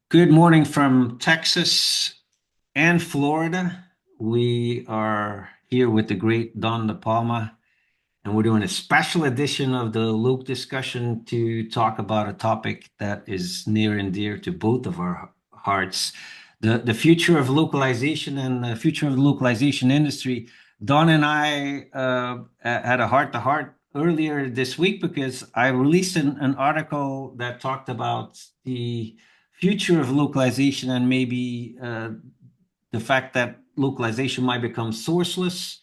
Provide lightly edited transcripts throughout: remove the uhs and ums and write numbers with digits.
Good morning from Texas and Florida. We are here with the great Don DePalma, and we're doing a special edition of the Luke discussion to talk about a topic that is near and dear to both of our hearts, the future of localization and the future of the localization industry. Don and I had a heart-to-heart earlier this week because I released an article that talked about the future of localization and maybe the fact that localization might become sourceless,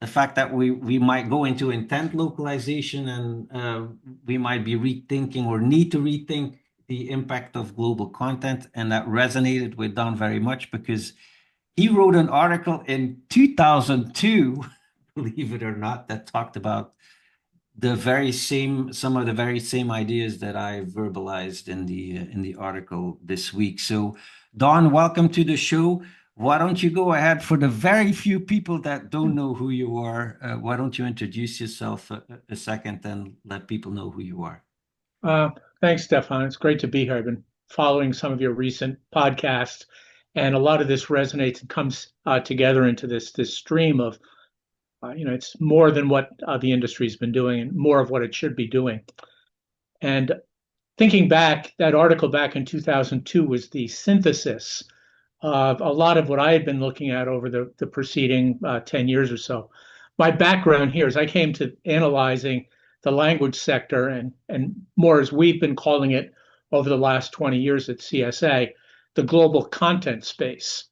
the fact that we might go into intent localization and we might be rethinking or need to rethink the impact of global content. And that resonated with Don very much because he wrote an article in 2002, believe it or not, that talked about some of the very same ideas that I verbalized in the article this week. So, Don, welcome to the show. Why don't you go ahead for the very few people that don't know who you are? Why don't you introduce yourself a second and let people know who you are? Uh, Thanks, Stefan. It's great to be here. I've been following some of your recent podcasts, and a lot of this resonates and comes together into this stream of, it's more than what the industry's been doing and more of what it should be doing. And thinking back, that article back in 2002 was the synthesis of a lot of what I had been looking at over the preceding 10 years or so. My background here is I came to analyzing the language sector and more as we've been calling it over the last 20 years at CSA, the global content space.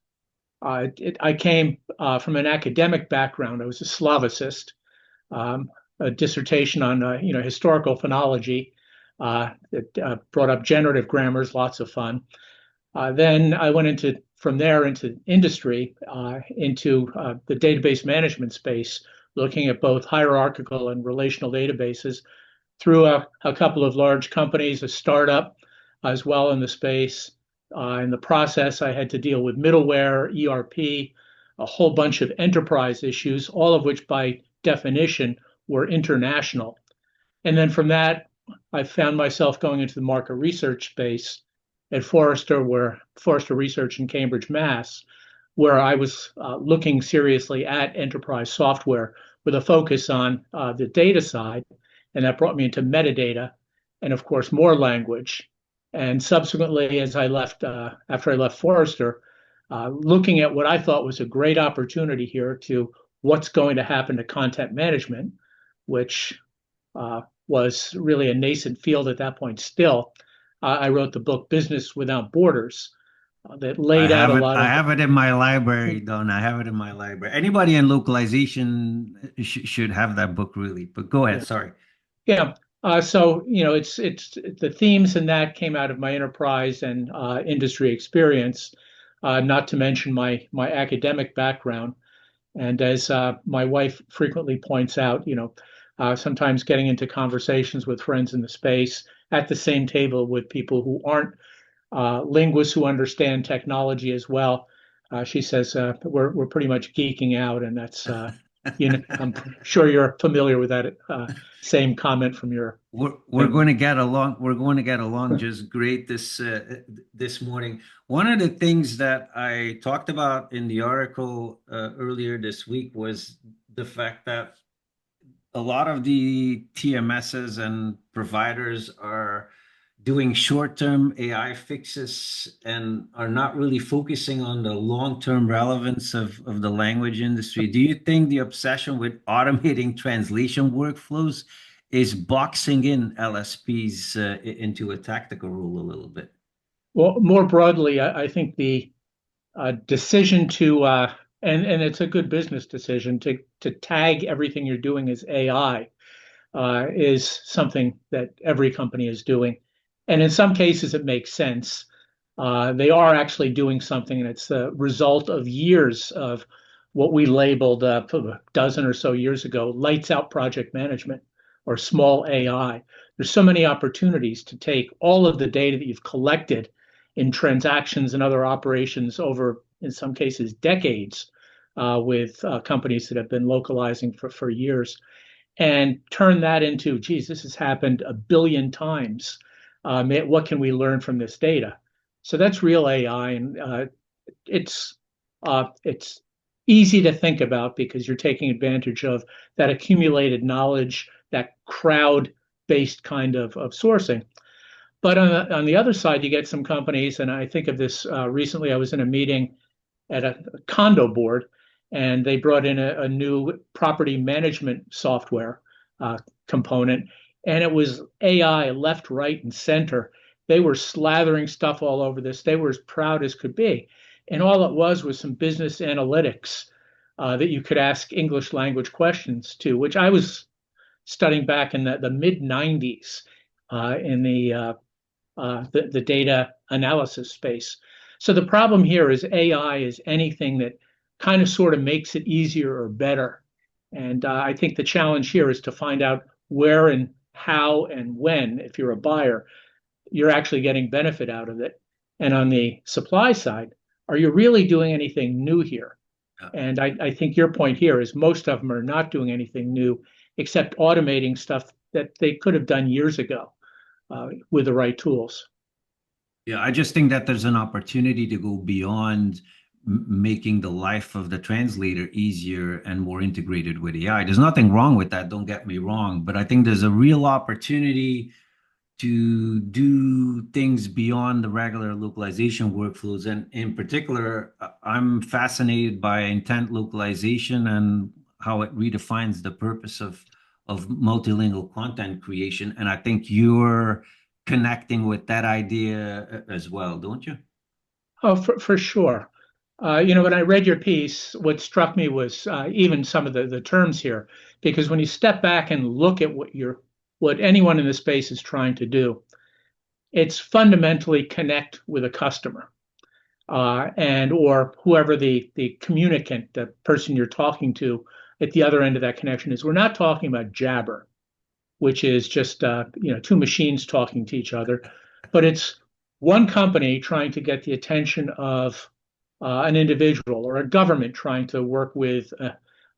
I came from an academic background. I was a Slavicist, a dissertation on historical phonology that brought up generative grammars, lots of fun. Then I went from there into industry, into the database management space, looking at both hierarchical and relational databases through a couple of large companies, a startup as well in the space. In the process, I had to deal with middleware, ERP, a whole bunch of enterprise issues, all of which by definition were international. And then from that, I found myself going into the market research space at Forrester Research in Cambridge, Mass, where I was looking seriously at enterprise software with a focus on the data side, and that brought me into metadata, and of course more language. And subsequently, as I left after I left Forrester, looking at what I thought was a great opportunity here to what's going to happen to content management, which was really a nascent field at that point still. I wrote the book Business Without Borders that I laid out a have it. lot I of have it in my library, Don. I have it in my library. Anybody in localization should have that book, really. But go ahead. yeah Sorry. yeah. So it's the themes in that came out of my enterprise and industry experience, not to mention my academic background. And as my wife frequently points out, sometimes getting into conversations with friends in the space at the same table with people who aren't linguists who understand technology as well. She says we're pretty much geeking out, and that's I'm sure you're familiar with that same comment from your We're family. going to get along. We're going to get along just great this morning. One of the things that I talked about in the article earlier this week was the fact that a lot of the TMSs and providers are doing short-term AI fixes and are not really focusing on the long-term relevance of the language industry. Do you think the obsession with automating translation workflows is boxing in LSPs into a tactical role a little bit? Well, more broadly, I think the decision to and it's a good business decision to tag everything you're doing as AI is something that every company is doing. And in some cases, it makes sense. They are actually doing something, and it's the result of years of what we labeled a dozen or so years ago lights out project management or small AI. There's so many opportunities to take all of the data that you've collected in transactions and other operations over, in some cases, decades with companies that have been localizing for years and turn that into, geez, this has happened a billion times. What can we learn from this data? So that's real AI, and it's easy to think about because you're taking advantage of that accumulated knowledge, that crowd-based kind of sourcing. But on the other side, you get some companies, and I think of this recently. I was in a meeting at a condo board, and they brought in a new property management software component, and it was AI left, right, and center. They were slathering stuff all over this. They were as proud as could be. And all it was some business analytics that you could ask English language questions to, which I was studying back in the mid 90s in the data analysis space. So the problem here is AI is anything that kind of sort of makes it easier or better. And I think the challenge here is to find out where and how and when, if you're a buyer, you're actually getting benefit out of it. And on the supply side, are you really doing anything new here? And I think your point here is most of them are not doing anything new except automating stuff that they could have done years ago with the right tools. Yeah, I just think that there's an opportunity to go beyond making the life of the translator easier and more integrated with AI. There's nothing wrong with that, don't get me wrong, but I think there's a real opportunity to do things beyond the regular localization workflows. And in particular, I'm fascinated by intent localization and how it redefines the purpose of multilingual content creation. And I think you're connecting with that idea as well, don't you? Oh, for sure. When I read your piece, what struck me was even some of the terms here, because when you step back and look at what anyone in the space is trying to do, it's fundamentally connect with a customer and or whoever the communicant, the person you're talking to at the other end of that connection is. We're not talking about jabber, which is just two machines talking to each other, but it's one company trying to get the attention of an individual or a government trying to work with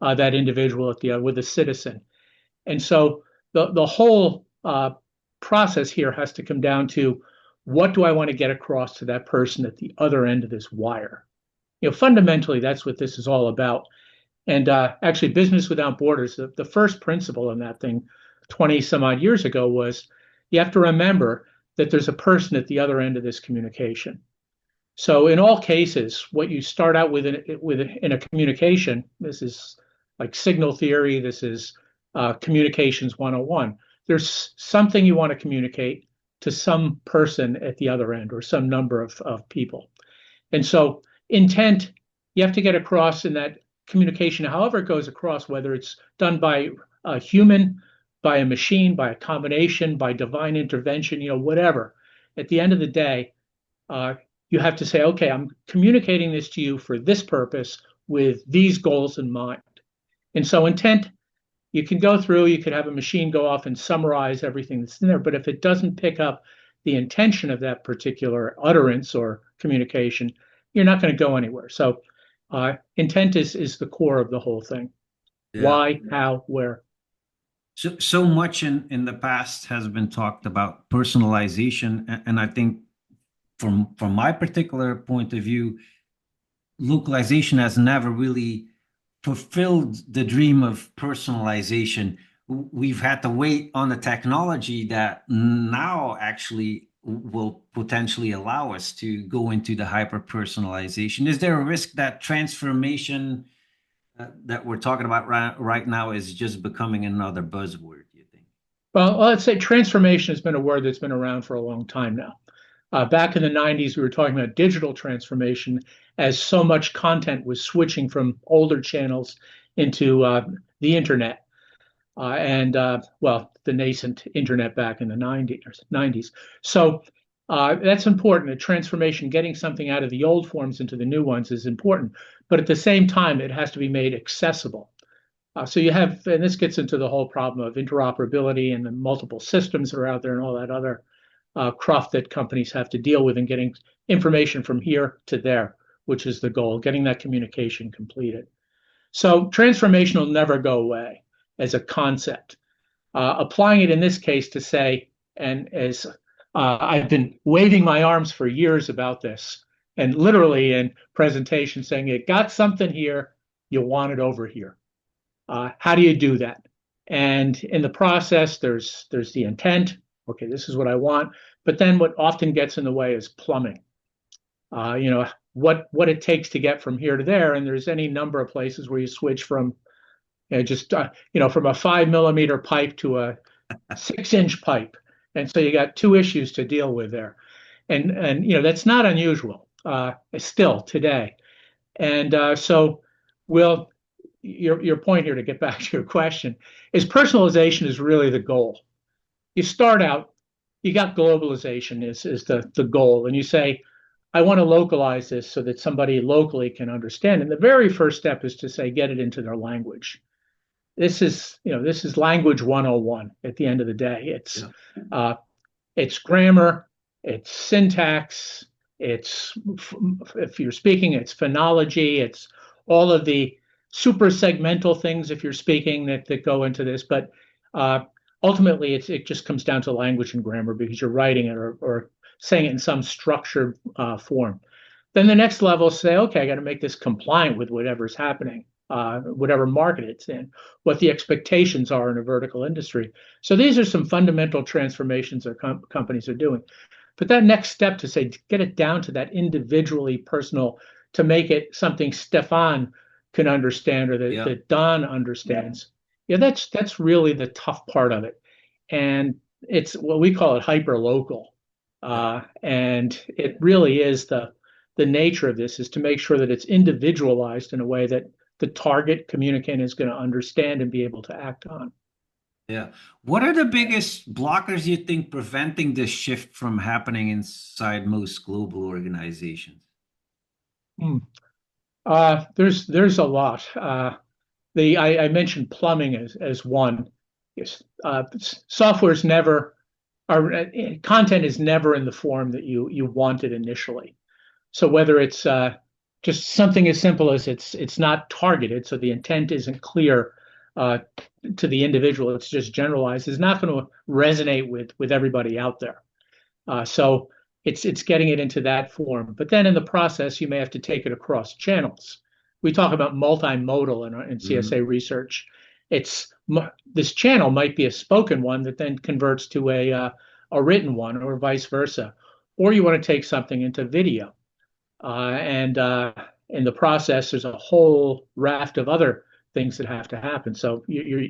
that individual with a citizen. And so the whole process here has to come down to what do I want to get across to that person at the other end of this wire? Fundamentally, that's what this is all about. And actually, Business Without Borders, the first principle in that thing 20 some odd years ago was you have to remember that there's a person at the other end of this communication. So in all cases, what you start out with in a communication, this is like signal theory, this is communications 101. There's something you want to communicate to some person at the other end or some number of people. And so intent, you have to get across in that communication, however it goes across, whether it's done by a human, by a machine, by a combination, by divine intervention, whatever. At the end of the day, you have to say, okay, I'm communicating this to you for this purpose with these goals in mind. And so intent, you can go through, you could have a machine go off and summarize everything that's in there, but if it doesn't pick up the intention of that particular utterance or communication, you're not going to go anywhere. So intent is the core of the whole thing. Yeah. Why, how, where. So much in the past has been talked about personalization, and I think from my particular point of view, localization has never really fulfilled the dream of personalization. We've had to wait on the technology that now actually will potentially allow us to go into the hyper personalization. Is there a risk that transformation that we're talking about right now is just becoming another buzzword, do you think? Well, let's say transformation has been a word that's been around for a long time now. Back in the 90s, we were talking about digital transformation as so much content was switching from older channels into the internet well, the nascent internet back in the 90s. So that's important. A transformation, getting something out of the old forms into the new ones is important. But at the same time, it has to be made accessible. So you have, and this gets into the whole problem of interoperability and the multiple systems that are out there and all that other cruft that companies have to deal with in getting information from here to there, which is the goal, getting that communication completed. So transformation will never go away as a concept. Applying it in this case to say, and as I've been waving my arms for years about this, and literally in presentations saying, you got something here, you want it over here. How do you do that? And in the process, there's the intent. Okay, this is what I want. But then what often gets in the way is plumbing. What it takes to get from here to there. And there's any number of places where you switch from from a 5 millimeter pipe to a 6-inch pipe. And so you got two issues to deal with there. And that's not unusual still today. And so we'll your point here, to get back to your question, is personalization is really the goal. You start out, you got globalization is the goal, and you say, I want to localize this so that somebody locally can understand. And the very first step is to say, get it into their language. This is language 101 at the end of the day. It's grammar, it's syntax, it's, if you're speaking, it's phonology, it's all of the super segmental things if you're speaking that go into this. But ultimately, it just comes down to language and grammar, because you're writing it or saying it in some structured form. Then the next level, say, okay, I got to make this compliant with whatever's happening, whatever market it's in, what the expectations are in a vertical industry. So these are some fundamental transformations that companies are doing. But that next step to say, get it down to that individually personal, to make it something Stefan can understand, or that Don understands. Yeah, that's really the tough part of it. And it's what we call it hyper local. And it really is the nature of this, is to make sure that it's individualized in a way that the target communicant is going to understand and be able to act on. Yeah. What are the biggest blockers you think preventing this shift from happening inside most global organizations? There's a lot. I mentioned plumbing as one. Yes, software's never, or content is never in the form that you wanted initially. So whether it's just something as simple as it's not targeted, so the intent isn't clear to the individual, it's just generalized, is not going to resonate with everybody out there. So it's getting it into that form. But then in the process, you may have to take it across channels. We talk about multimodal in CSA Research. This channel might be a spoken one that then converts to a written one, or vice versa. Or you want to take something into video. And in the process, there's a whole raft of other things that have to happen. So you're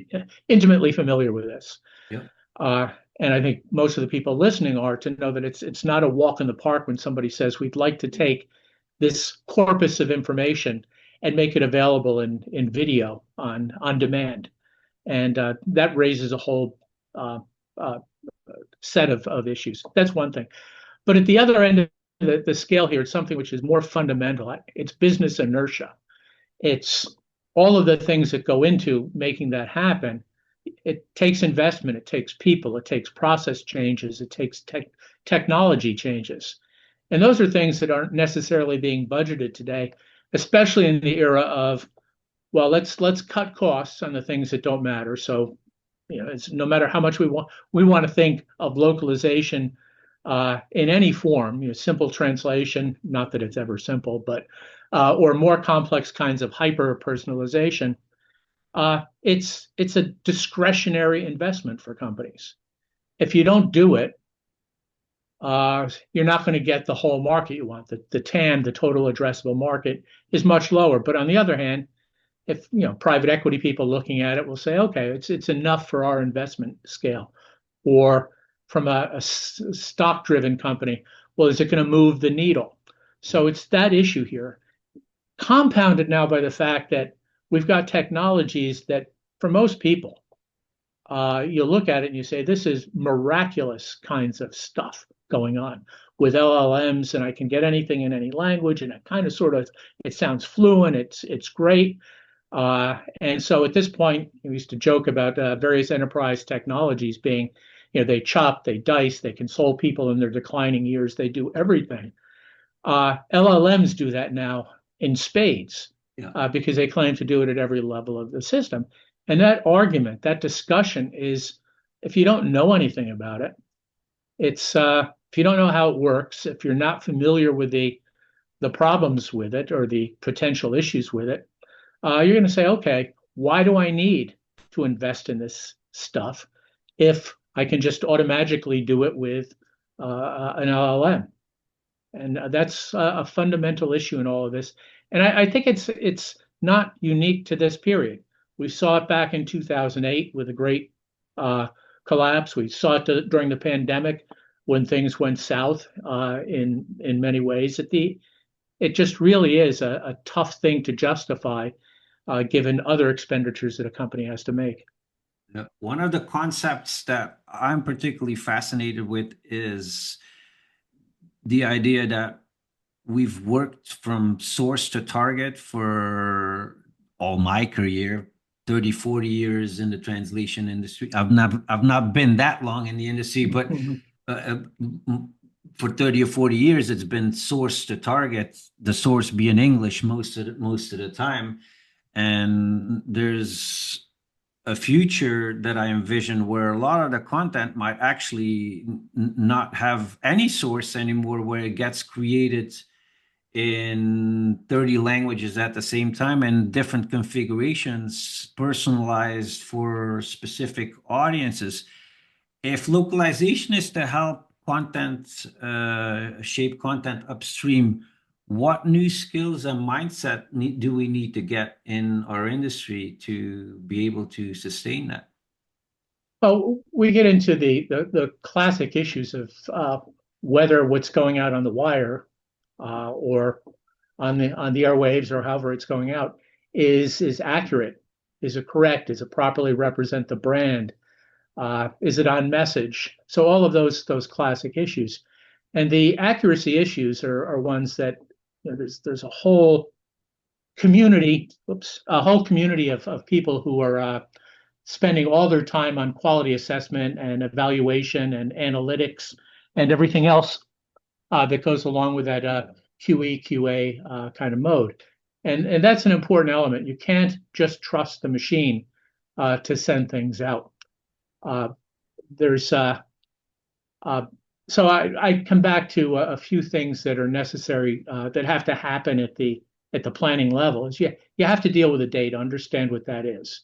intimately familiar with this. Yeah. And I think most of the people listening are, to know that it's not a walk in the park when somebody says, we'd like to take this corpus of information and make it available in video on demand. And that raises a whole set of issues. That's one thing. But at the other end of the scale here, it's something which is more fundamental. It's business inertia. It's all of the things that go into making that happen. It takes investment, it takes people, it takes process changes, it takes technology changes. And those are things that aren't necessarily being budgeted today, especially in the era of, well, let's cut costs on the things that don't matter. So, it's no matter how much we want to think of localization in any form, simple translation, not that it's ever simple, but or more complex kinds of hyper personalization. It's a discretionary investment for companies. If you don't do it, you're not going to get the whole market you want. The TAM, the total addressable market, is much lower. But on the other hand, if private equity people looking at it will say, okay, it's enough for our investment scale. Or from a stock-driven company, well, is it going to move the needle? So it's that issue here, compounded now by the fact that we've got technologies that, for most people, you look at it and you say, this is miraculous kinds of stuff going on with LLMs, and I can get anything in any language, and it kind of it sounds fluent, it's great. And so at this point, we used to joke about various enterprise technologies being, they chop, they dice, they console people in their declining years, they do everything. LLMs do that now in spades. Yeah. Because they claim to do it at every level of the system. And that argument, that discussion is, if you don't know anything about it, it's if you don't know how it works, if you're not familiar with the problems with it or the potential issues with it, you're going to say, okay, why do I need to invest in this stuff if I can just automatically do it with an LLM? And that's a fundamental issue in all of this. And I think it's not unique to this period. We saw it back in 2008 with a great collapse. We saw it during the pandemic when things went south in many ways. It just really is a tough thing to justify given other expenditures that a company has to make. One of the concepts that I'm particularly fascinated with is the idea that we've worked from source to target for all my career, 30, 40 years in the translation industry. I've not been that long in the industry, but for 30 or 40 years, it's been source to target, the source being English most of the time. And there's a future that I envision where a lot of the content might actually not have any source anymore, where it gets created in 30 languages at the same time and different configurations, personalized for specific audiences. If localization is to help content, shape content upstream, what new skills and mindset do we need to get in our industry to be able to sustain that? Well, we get into the classic issues of whether what's going out on the wire or on the airwaves or however it's going out is accurate, is it correct, is it properly represent the brand, is it on message? So all of those classic issues, and the accuracy issues are ones that there's a whole community, a whole community of people who are spending all their time on quality assessment and evaluation and analytics and everything else that goes along with that QE, QA kind of mode. And that's an important element. You can't just trust the machine to send things out. There's So I come back to a few things that are necessary that have to happen at the planning level. Is you have to deal with the data, understand what that is.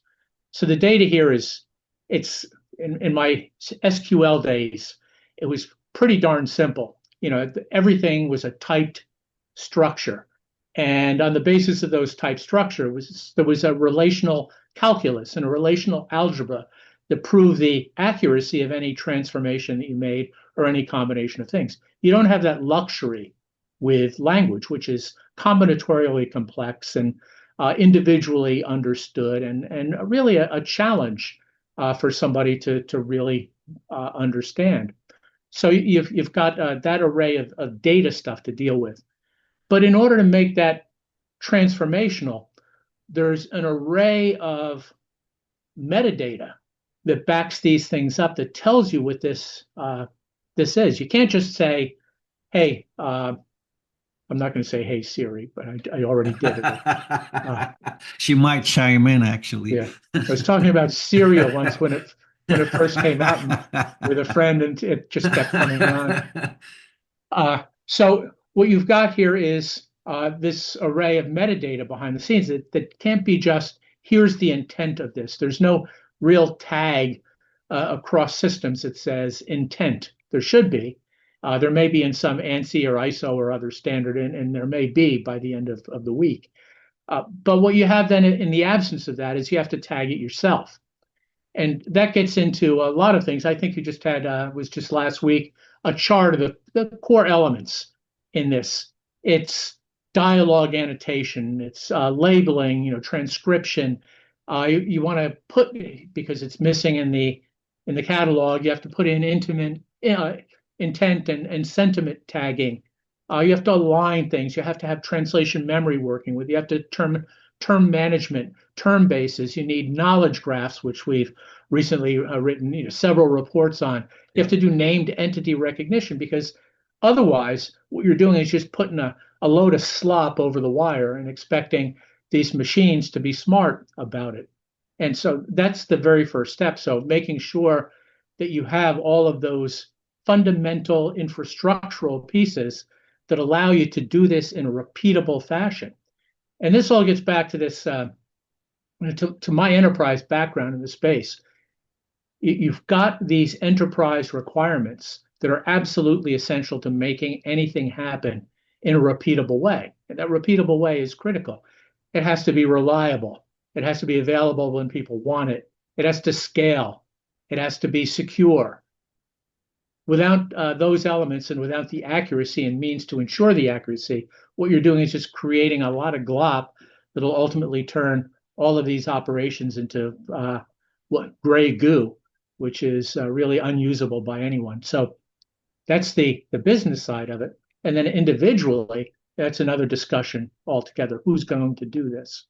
So the data here it's in my SQL days, it was pretty darn simple. Everything was a typed structure. And on the basis of those type structure there was a relational calculus and a relational algebra that prove the accuracy of any transformation that you made or any combination of things. You don't have that luxury with language, which is combinatorially complex and individually understood and really a challenge for somebody to really understand. So you've got that array of data stuff to deal with. But in order to make that transformational, there's an array of metadata that backs these things up, that tells you what this is. You can't just say, "Hey," I'm not going to say "Hey Siri," but I already did it. She might chime in, actually. Yeah, I was talking about cereal once when it first came out with a friend, and it just kept coming on. So what you've got here is this array of metadata behind the scenes that can't be just, here's the intent of this. There's no real tag across systems that says intent. There should be. There may be in some ANSI or ISO or other standard, and there may be by the end of the week. But what you have then in the absence of that is you have to tag it yourself. And that gets into a lot of things. I think you just had, was just last week, a chart of the core elements in this. It's dialogue annotation, it's labeling, transcription. You want to put, because it's missing in the catalog, you have to put in intent and sentiment tagging. You have to align things. You have to have translation memory working with. You have to term management, term bases. You need knowledge graphs, which we've recently written several reports on. You have to do named entity recognition, because otherwise what you're doing is just putting a load of slop over the wire and expecting these machines to be smart about it. And so that's the very first step. So making sure that you have all of those fundamental infrastructural pieces that allow you to do this in a repeatable fashion. And this all gets back to this, to my enterprise background in the space. You've got these enterprise requirements that are absolutely essential to making anything happen in a repeatable way. And that repeatable way is critical. It has to be reliable. It has to be available when people want it. It has to scale. It has to be secure. Without those elements and without the accuracy and means to ensure the accuracy, what you're doing is just creating a lot of glop that'll ultimately turn all of these operations into gray goo, which is really unusable by anyone. So that's the business side of it. And then individually, that's another discussion altogether. Who's going to do this?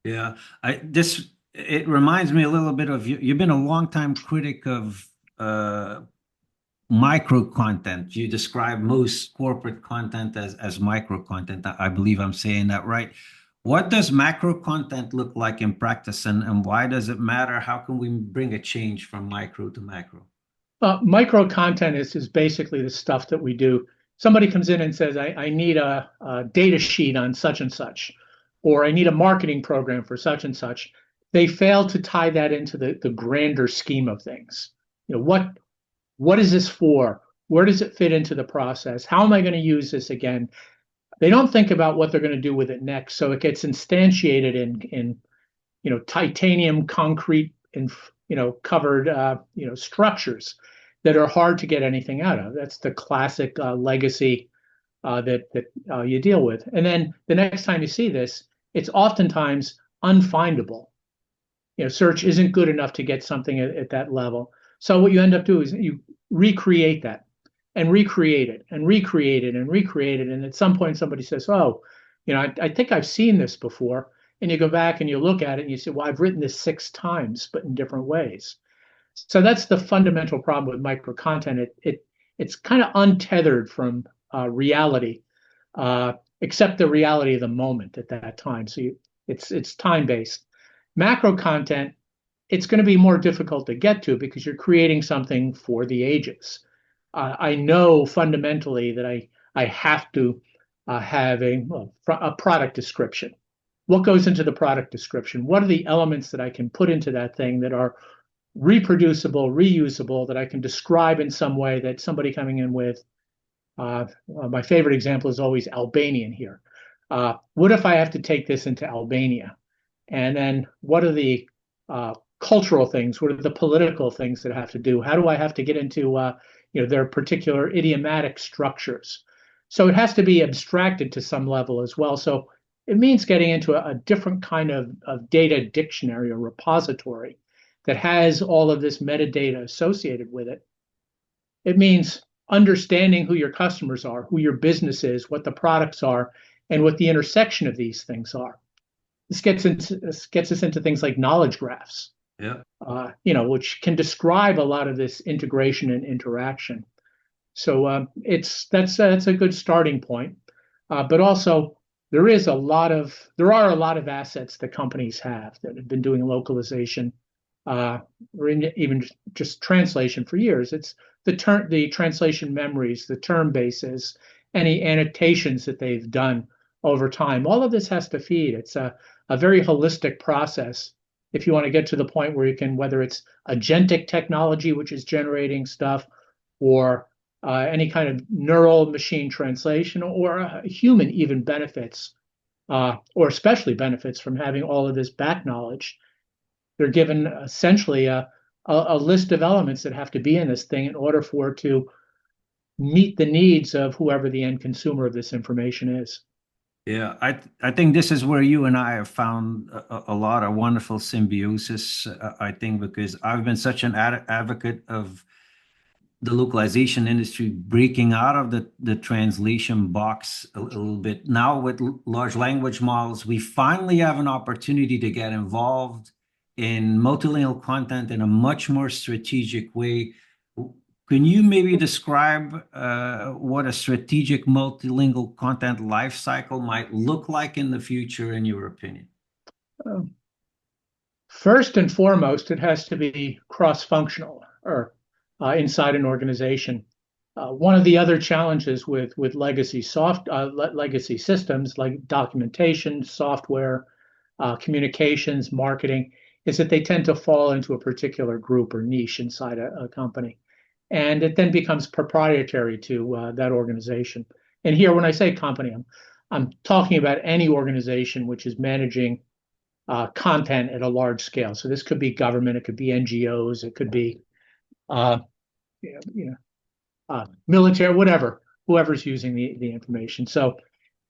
Yeah, it reminds me a little bit of you. You've been a longtime critic of micro content. You describe most corporate content as micro content. I believe I'm saying that right. What does macro content look like in practice, and why does it matter? How can we bring a change from micro to macro? Micro content is basically the stuff that we do. Somebody comes in and says, I need a data sheet on such and such, or I need a marketing program for such and such. They fail to tie that into the grander scheme of things. You know, what is this for? Where does it fit into the process? How am I going to use this again? They don't think about what they're going to do with it next. So it gets instantiated in titanium concrete and covered structures that are hard to get anything out of. That's the classic legacy that you deal with. And then the next time you see this, it's oftentimes unfindable. Search isn't good enough to get something at that level. So what you end up doing is you recreate that and recreate it and recreate it and recreate it. And at some point, somebody says, oh, I think I've seen this before. And you go back and you look at it and you say, well, I've written this 6 times, but in different ways. So that's the fundamental problem with micro content. It's kind of untethered from reality, except the reality of the moment at that time. So it's time based. Macro content, it's going to be more difficult to get to because you're creating something for the ages. I know fundamentally that I have to have a product description. What goes into the product description? What are the elements that I can put into that thing that are reproducible, reusable, that I can describe in some way that somebody coming in with, my favorite example is always Albanian here. What if I have to take this into Albania? And then what are the cultural things? What are the political things that I have to do? How do I have to get into their particular idiomatic structures? So it has to be abstracted to some level as well. So it means getting into a different kind of data dictionary or repository that has all of this metadata associated with it. It means understanding who your customers are, who your business is, what the products are, and what the intersection of these things are. This gets us into things like knowledge graphs, Yeah. Which can describe a lot of this integration and interaction. So that's a good starting point. But also there are a lot of assets that companies have that have been doing localization or even just translation for years. It's the translation memories, the term bases, any annotations that they've done over time. All of this has to feed. It's a very holistic process. If you want to get to the point where you can, whether it's agentic technology, which is generating stuff, or any kind of neural machine translation, or human even benefits, or especially benefits from having all of this back knowledge. They're given essentially a list of elements that have to be in this thing in order for it to meet the needs of whoever the end consumer of this information is. Yeah, I think this is where you and I have found a lot of wonderful symbiosis. I think because I've been such an advocate of the localization industry breaking out of the translation box a little bit. Now with large language models, we finally have an opportunity to get involved in multilingual content in a much more strategic way. Can you maybe describe what a strategic multilingual content lifecycle might look like in the future, in your opinion? First and foremost, it has to be cross-functional or inside an organization. One of the other challenges with legacy systems like documentation, software, communications, marketing, is that they tend to fall into a particular group or niche inside a company, and it then becomes proprietary to that organization. And here, when I say company, I'm talking about any organization which is managing content at a large scale. So this could be government, it could be NGOs, it could be uh, you know, military, whatever, whoever's using the information. So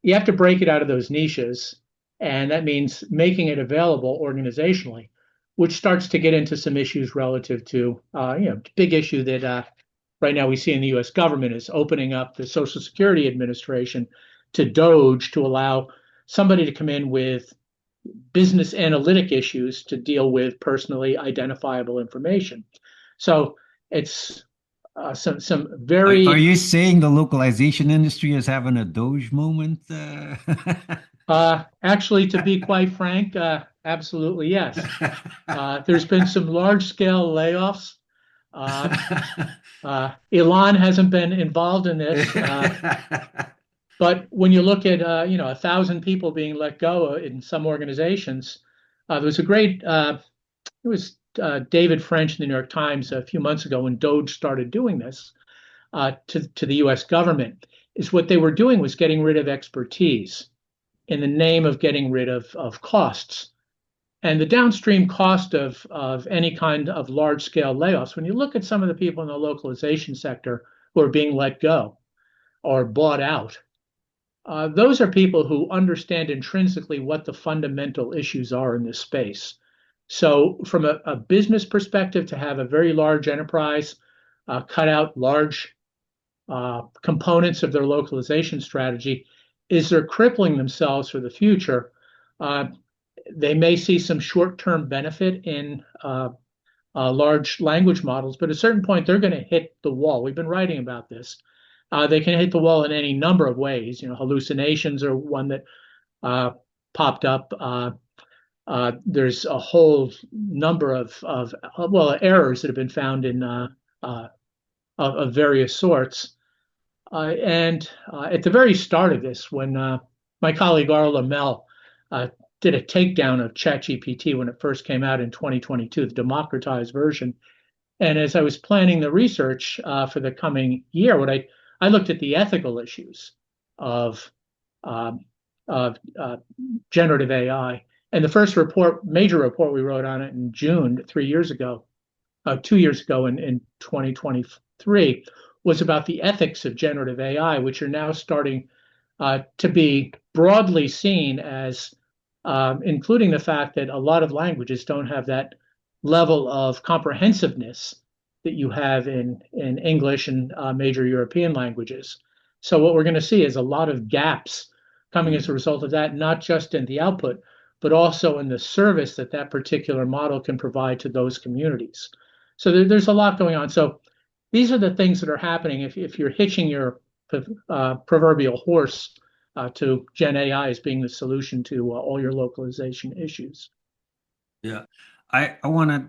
you have to break it out of those niches, and that means making it available organizationally, which starts to get into some issues relative to, big issue that right now we see in the U.S. government is opening up the Social Security Administration to Doge to allow somebody to come in with business analytic issues to deal with personally identifiable information. So it's some Are very you saying the localization industry is having a Doge moment? actually, to be quite frank, absolutely yes. There's been some large scale layoffs. Uh, Elon hasn't been involved in this, but when you look at 1,000 people being let go in some organizations, there was a great it was David French in the New York Times a few months ago when Doge started doing this to the U.S. government. Is what they were doing was getting rid of expertise in the name of getting rid of costs. And the downstream cost of any kind of large scale layoffs, when you look at some of the people in the localization sector who are being let go or bought out, those are people who understand intrinsically what the fundamental issues are in this space. So, from a business perspective, to have a very large enterprise cut out large components of their localization strategy is they're crippling themselves for the future. They may see some short-term benefit in large language models, but at a certain point they're going to hit the wall. We've been writing about this. They can hit the wall in any number of ways. Hallucinations are one that popped up. There's a whole number of errors that have been found in of various sorts. And at the very start of this, when my colleague Arla Mel did a takedown of ChatGPT when it first came out in 2022, the democratized version. And as I was planning the research for the coming year, I looked at the ethical issues of, um, of generative AI. And the first major report we wrote on it in June 2 years ago in 2023, was about the ethics of generative AI, which are now starting to be broadly seen as including the fact that a lot of languages don't have that level of comprehensiveness that you have in English and major European languages. So what we're going to see is a lot of gaps coming as a result of that, not just in the output, but also in the service that particular model can provide to those communities. So there's a lot going on. So these are the things that are happening if you're hitching your proverbial horse to Gen AI as being the solution to all your localization issues. Yeah, I want to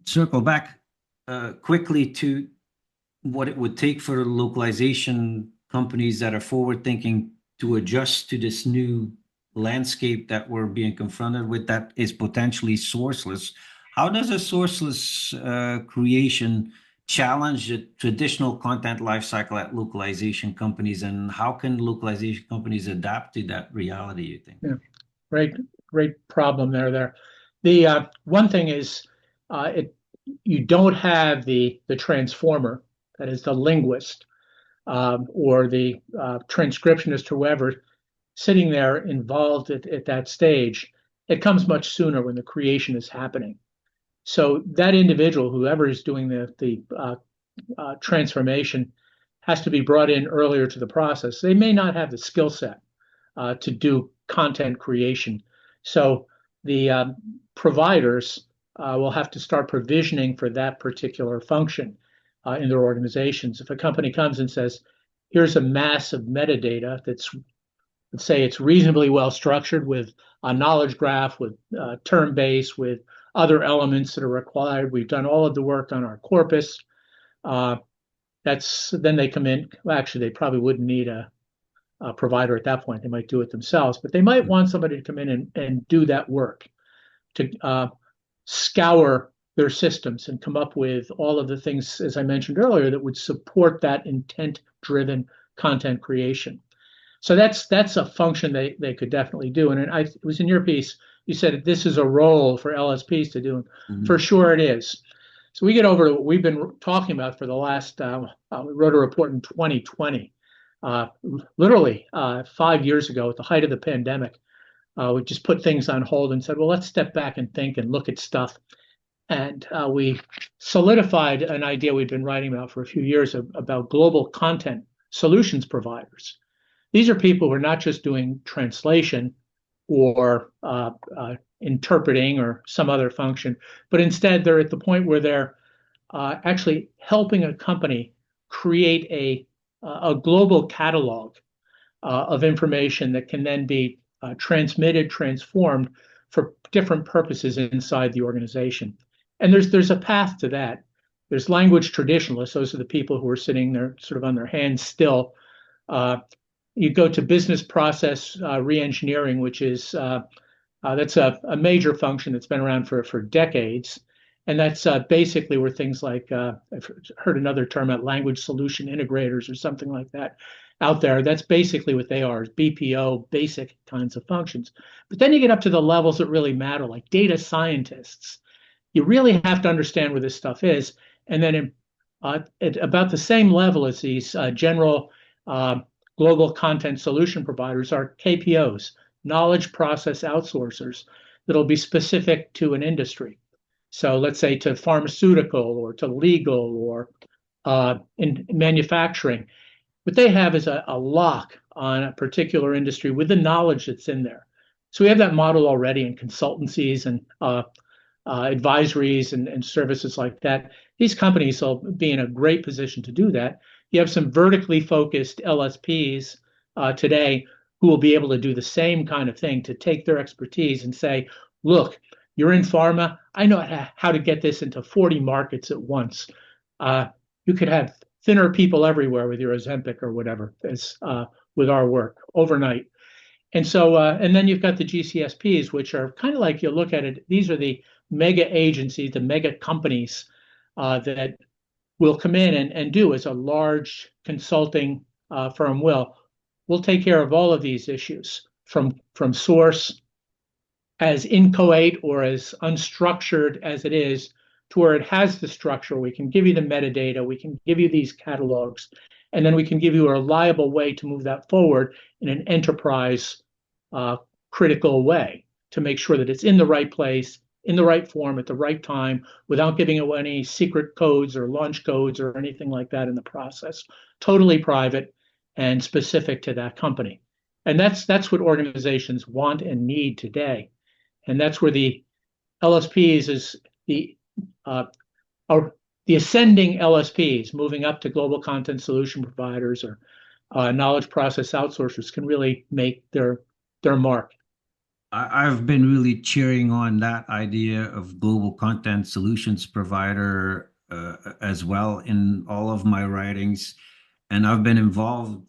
circle back quickly to what it would take for localization companies that are forward thinking to adjust to this new landscape that we're being confronted with that is potentially sourceless. How does a sourceless creation challenge the traditional content lifecycle at localization companies, and how can localization companies adapt to that reality, you think? Yeah, great problem there. The one thing is you don't have the transformer, that is the linguist or the transcriptionist, whoever, sitting there involved at that stage. It comes much sooner when the creation is happening. So that individual, whoever is doing the transformation, has to be brought in earlier to the process. They may not have the skill set to do content creation. So the providers will have to start provisioning for that particular function in their organizations. If a company comes and says, here's a mass of metadata that's, let's say it's reasonably well structured with a knowledge graph, with term base, with other elements that are required. We've done all of the work on our corpus. then they come in. Well, actually, they probably wouldn't need a provider at that point. They might do it themselves, but they might want somebody to come in and do that work to scour their systems and come up with all of the things, as I mentioned earlier, that would support that intent-driven content creation. So that's a function they could definitely do. And it was in your piece, you said this is a role for LSPs to do. Mhm. For sure it is. So we get over to what we've been talking about for the last, we wrote a report in 2020, literally 5 years ago at the height of the pandemic. We just put things on hold and said, well, let's step back and think and look at stuff. And we solidified an idea we've been writing about for a few years about global content solutions providers. These are people who are not just doing translation or interpreting or some other function, but instead they're at the point where they're actually helping a company create a global catalog of information that can then be transmitted, transformed for different purposes inside the organization. And there's a path to that. There's language traditionalists. Those are the people who are sitting there sort of on their hands still. You go to business process reengineering, which is that's a major function that's been around for decades. And that's basically where things like, I've heard another term at language solution integrators or something like that out there. That's basically what they are, BPO, basic kinds of functions. But then you get up to the levels that really matter, like data scientists. You really have to understand where this stuff is. And then at about the same level as these general global content solution providers are KPOs, knowledge process outsourcers, that'll be specific to an industry. So let's say to pharmaceutical or to legal or in manufacturing. What they have is a lock on a particular industry with the knowledge that's in there. So we have that model already in consultancies and advisories and services like that. These companies will be in a great position to do that. You have some vertically focused LSPs today who will be able to do the same kind of thing, to take their expertise and say, look, you're in pharma. I know how to get this into 40 markets at once. You could have thinner people everywhere with your Ozempic or whatever, as with our work overnight. And so, and then you've got the GCSPs, which are kind of like, you look at it, these are the mega agencies, the mega companies that will come in and do as a large consulting firm will. We'll take care of all of these issues from source, as inchoate or as unstructured as it is, to where it has the structure. We can give you the metadata, we can give you these catalogs, and then we can give you a reliable way to move that forward in an enterprise critical way to make sure that it's in the right place, in the right form, at the right time, without giving away any secret codes or launch codes or anything like that in the process. Totally private and specific to that company. And that's what organizations want and need today. And that's where the LSPs is the ascending LSPs moving up to global content solution providers or knowledge process outsourcers can really make their mark. I've been really cheering on that idea of global content solutions provider as well in all of my writings. And I've been involved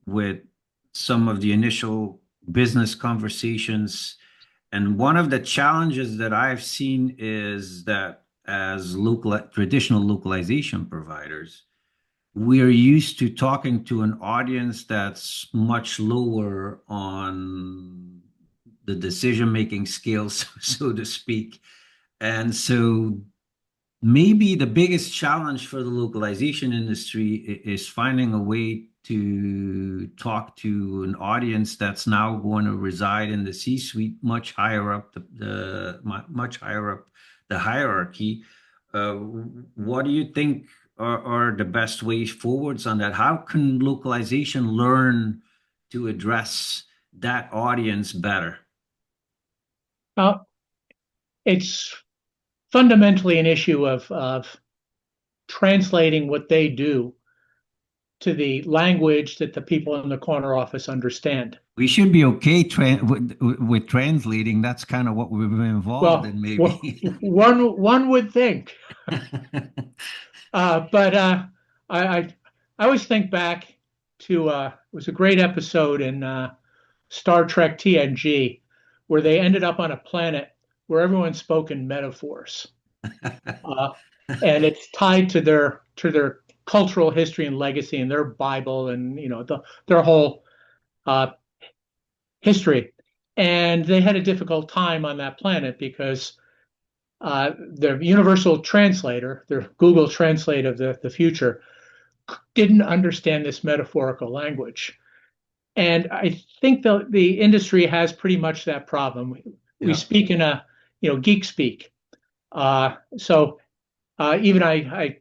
with some of the initial business conversations. And one of the challenges that I've seen is that as traditional localization providers, we are used to talking to an audience that's much lower on the decision-making skills, so to speak. And so maybe the biggest challenge for the localization industry is finding a way to talk to an audience that's now going to reside in the C-suite, much higher up much higher up the hierarchy. What do you think are the best ways forwards on that? How can localization learn to address that audience better? It's fundamentally an issue of translating what they do to the language that the people in the corner office understand. We should be okay with translating. That's kind of what we've been involved in, maybe. One would think. But I always think back to it was a great episode in Star Trek TNG where they ended up on a planet where everyone spoke in metaphors, uh, and it's tied to their cultural history and legacy and their Bible and their whole uh, history. And they had a difficult time on that planet because their universal translator, their Google Translate of the future, didn't understand this metaphorical language. And I think the industry has pretty much that problem. We Yeah. speak in a, geek speak. So even I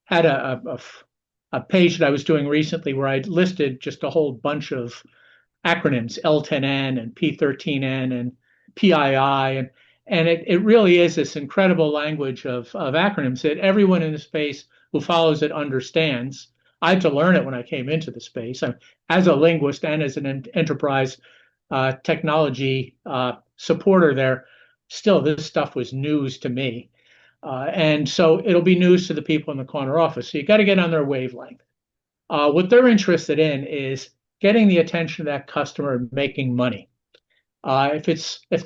had a page that I was doing recently where I listed just a whole bunch of acronyms, L10N and P13N and PII, and it really is this incredible language of acronyms that everyone in the space who follows it understands. I had to learn it when I came into the space. As a linguist and as an enterprise technology supporter there, still this stuff was news to me. And so it'll be news to the people in the corner office. So you got to get on their wavelength. What they're interested in is getting the attention of that customer and making money. If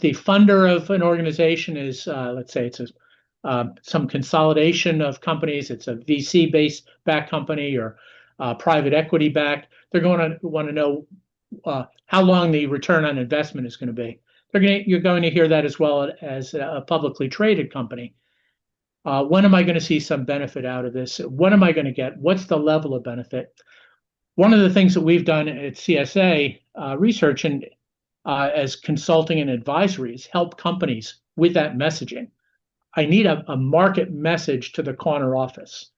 the funder of an organization is, let's say it's some consolidation of companies, it's a VC based backed company or private equity backed, they're going to want to know how long the return on investment is going to be. You're going to hear that as well as a publicly traded company. When am I going to see some benefit out of this? What am I going to get? What's the level of benefit? One of the things that we've done at CSA Research and as consulting and advisory is help companies with that messaging. I need a market message to the corner office.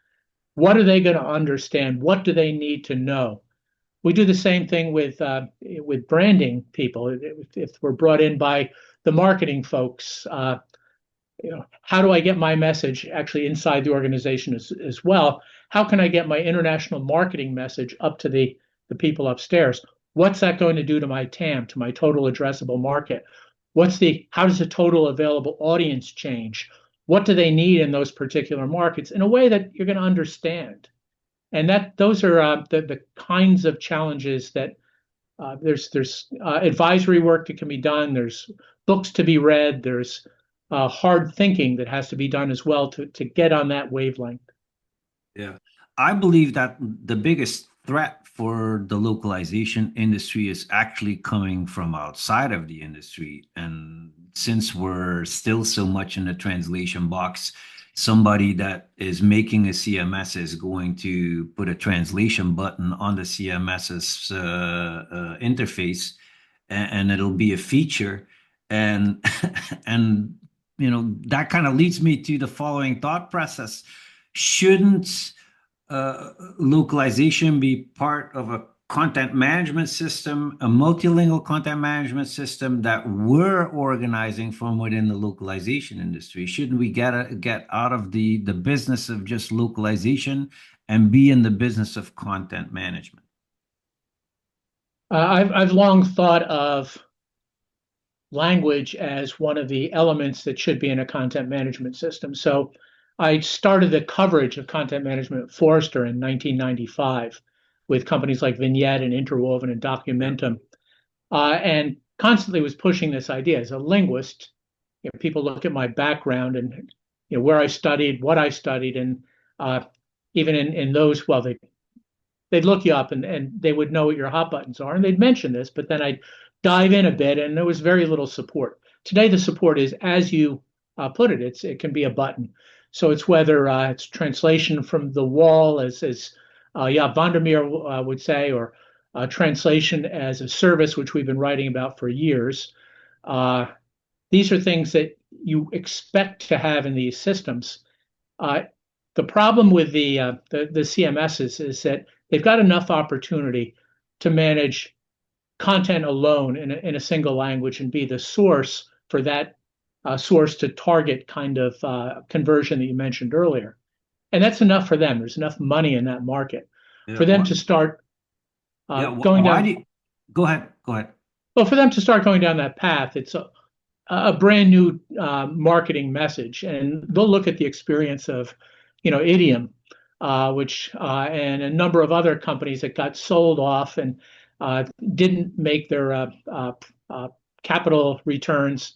What are they going to understand? What do they need to know? We do the same thing with branding people. If we're brought in by the marketing folks, how do I get my message actually inside the organization as well? How can I get my international marketing message up to the people upstairs? What's that going to do to my TAM, to my total addressable market? How does the total available audience change? What do they need in those particular markets in a way that you're going to understand? And those are the kinds of challenges that there's advisory work that can be done. There's books to be read. There's hard thinking that has to be done as well to get on that wavelength. Yeah. I believe that the biggest threat for the localization industry is actually coming from outside of the industry. And since we're still so much in the translation box, somebody that is making a CMS is going to put a translation button on the CMS's interface, and it'll be a feature. And and that kind of leads me to the following thought process. Shouldn't localization be part of a content management system, a multilingual content management system that we're organizing from within the localization industry? Shouldn't we get out of the business of just localization and be in the business of content management? I've long thought of language as one of the elements that should be in a content management system. So I started the coverage of content management at Forrester in 1995 with companies like Vignette and Interwoven and Documentum, and constantly was pushing this idea. As a linguist, people look at my background and where I studied, what I studied, and even in those, well, they'd look you up and they would know what your hot buttons are, and they'd mention this, but then I'd dive in a bit, and there was very little support. Today, the support is, as you put it, it can be a button. So it's whether it's translation from the wall, as Jaap van der Meer would say, or translation as a service, which we've been writing about for years. These are things that you expect to have in these systems. The problem with the CMSs is that they've got enough opportunity to manage content alone in a single language and be the source for that source to target kind of conversion that you mentioned earlier. And that's enough for them. There's enough money in that market for them to start going down. Go ahead. Well, for them to start going down that path, it's a brand new marketing message, and they'll look at the experience of, idiom which and a number of other companies that got sold off and didn't make their capital returns,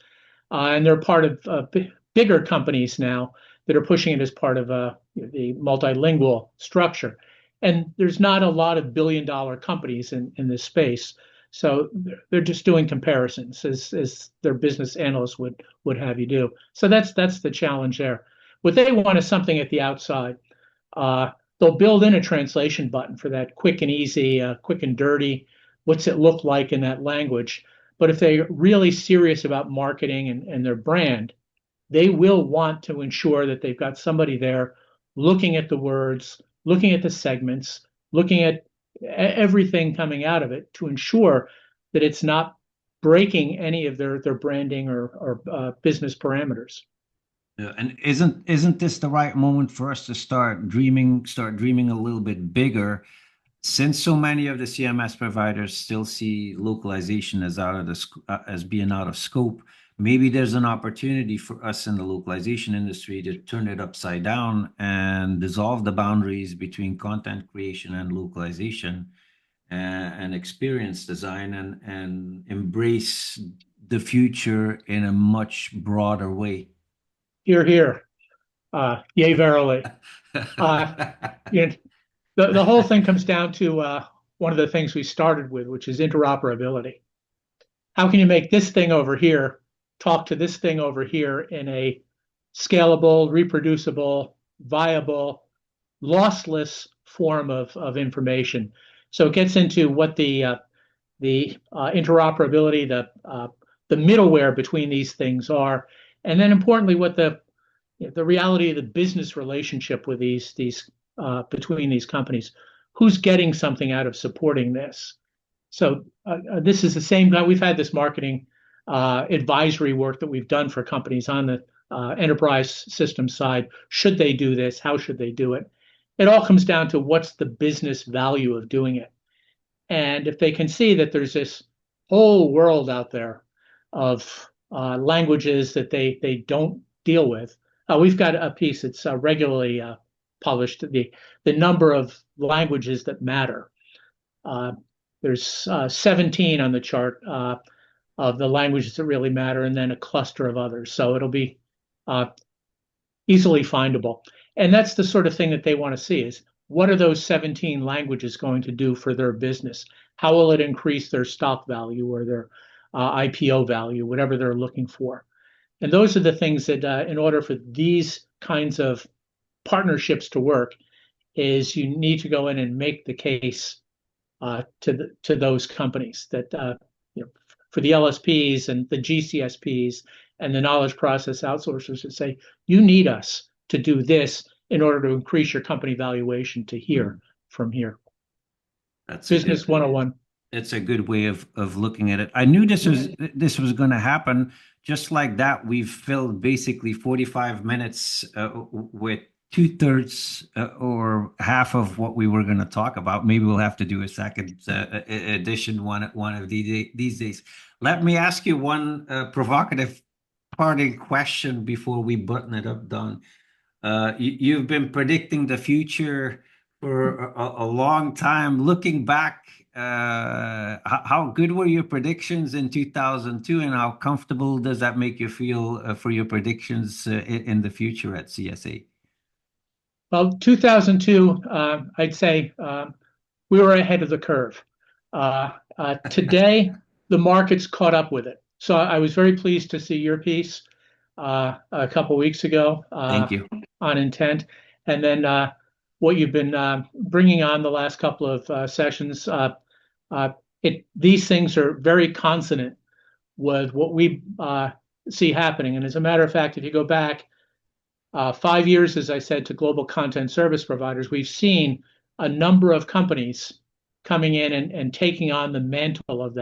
and they're part of bigger companies now that are pushing it as part of the multilingual structure. And there's not a lot of billion-dollar companies in this space, so they're just doing comparisons as their business analysts would have you do. So that's the challenge there. What they want is something at the outside. They'll build in a translation button for that quick and easy, quick and dirty. What's it look like in that language? But if they're really serious about marketing and their brand, they will want to ensure that they've got somebody there looking at the words, looking at the segments, looking at everything coming out of it to ensure that it's not breaking any of their branding or business parameters. Yeah, and isn't this the right moment for us to start dreaming a little bit bigger, since so many of the CMS providers still see localization as as being out of scope? Maybe there's an opportunity for us in the localization industry to turn it upside down and dissolve the boundaries between content creation and localization, and experience design, and embrace the future in a much broader way. Here, here. Yea, verily. You know, the whole thing comes down to one of the things we started with, which is interoperability. How can you make this thing over here talk to this thing over here in a scalable, reproducible, viable, lossless form of information? So it gets into what the interoperability, the middleware between these things are, and then importantly, what the reality of the business relationship with these between these companies. Who's getting something out of supporting this? So this is the same. We've had this marketing advisory work that we've done for companies on the enterprise system side. Should they do this? How should they do it? It all comes down to what's the business value of doing it. And if they can see that there's this whole world out there of languages that they don't deal with, we've got a piece that's regularly published, the number of languages that matter. There's 17 on the chart of the languages that really matter, and then a cluster of others. So it'll be easily findable. And that's the sort of thing that they want to see is, what are those 17 languages going to do for their business? How will it increase their stock value or their IPO value, whatever they're looking for? And those are the things that, in order for these kinds of partnerships to work, is you need to go in and make the case to those companies that for the LSPs and the GCSPs and the knowledge process outsourcers to say, you need us to do this in order to increase your company valuation to here from here. That's business 101. It's a good way of looking at it. I knew this was going to happen. Just like that, we've filled basically 45 minutes with 2/3 or half of what we were going to talk about. Maybe we'll have to do a second edition one of these days. Let me ask you one provocative parting question before we button it up, Don. You've been predicting the future for a long time. Looking back, how good were your predictions in 2002, and how comfortable does that make you feel for your predictions in the future at CSA? Well, 2002, I'd say we were ahead of the curve. Today, the market's caught up with it. So I was very pleased to see your piece a couple weeks ago. Thank you. On intent. And then what you've been bringing on the last couple of sessions, these things are very consonant with what we see happening. And as a matter of fact, if you go back 5 years, as I said, to global content service providers, we've seen a number of companies coming in and taking on the mantle of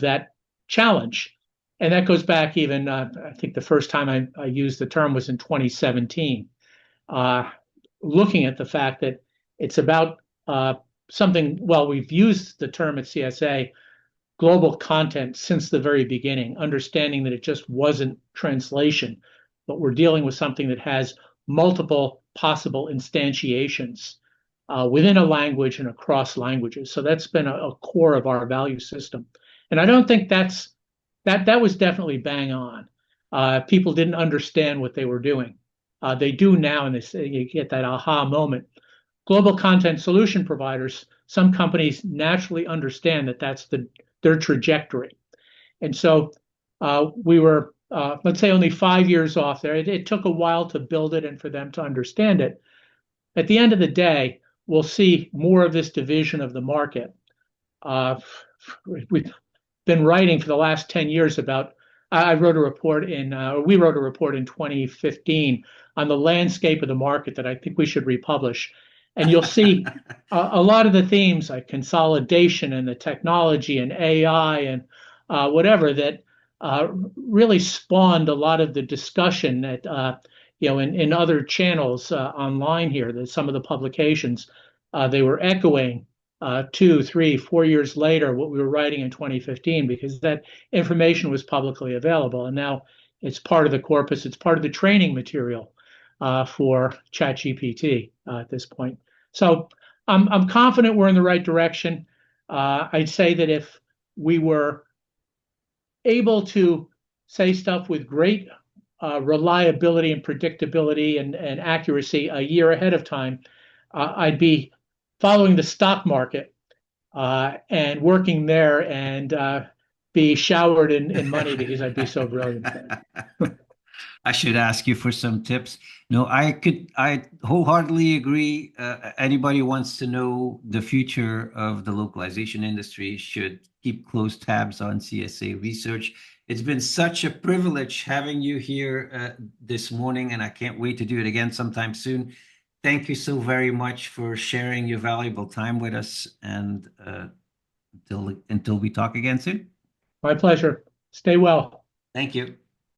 that challenge. And that goes back even, I think the first time I used the term was in 2017, looking at the fact that it's about something, well, we've used the term at CSA, global content, since the very beginning, understanding that it just wasn't translation, but we're dealing with something that has multiple possible instantiations within a language and across languages. So that's been a core of our value system. And I don't think that was definitely bang on. People didn't understand what they were doing. They do now, and you get that aha moment. Global content solution providers, some companies naturally understand that that's their trajectory. And so we were, let's say, only 5 years off there. It took a while to build it and for them to understand it. At the end of the day, we'll see more of this division of the market. We've been writing for the last 10 years about, we wrote a report in 2015 on the landscape of the market that I think we should republish. And you'll see a lot of the themes like consolidation and the technology and AI and whatever that really spawned a lot of the discussion that in other channels online here, that some of the publications they were echoing 2, 3, 4 years later what we were writing in 2015, because that information was publicly available, and now it's part of the corpus. It's part of the training material for ChatGPT at this point. So I'm confident we're in the right direction. I'd say that if we were able to say stuff with great reliability and predictability and accuracy a year ahead of time, I'd be following the stock market and working there and be showered in money because I'd be so brilliant. I should ask you for some tips. No, I wholeheartedly agree. Anybody who wants to know the future of the localization industry should keep close tabs on CSA Research. It's been such a privilege having you here this morning, and I can't wait to do it again sometime soon. Thank you so very much for sharing your valuable time with us, and until we talk again soon. My pleasure. Stay well. Thank you.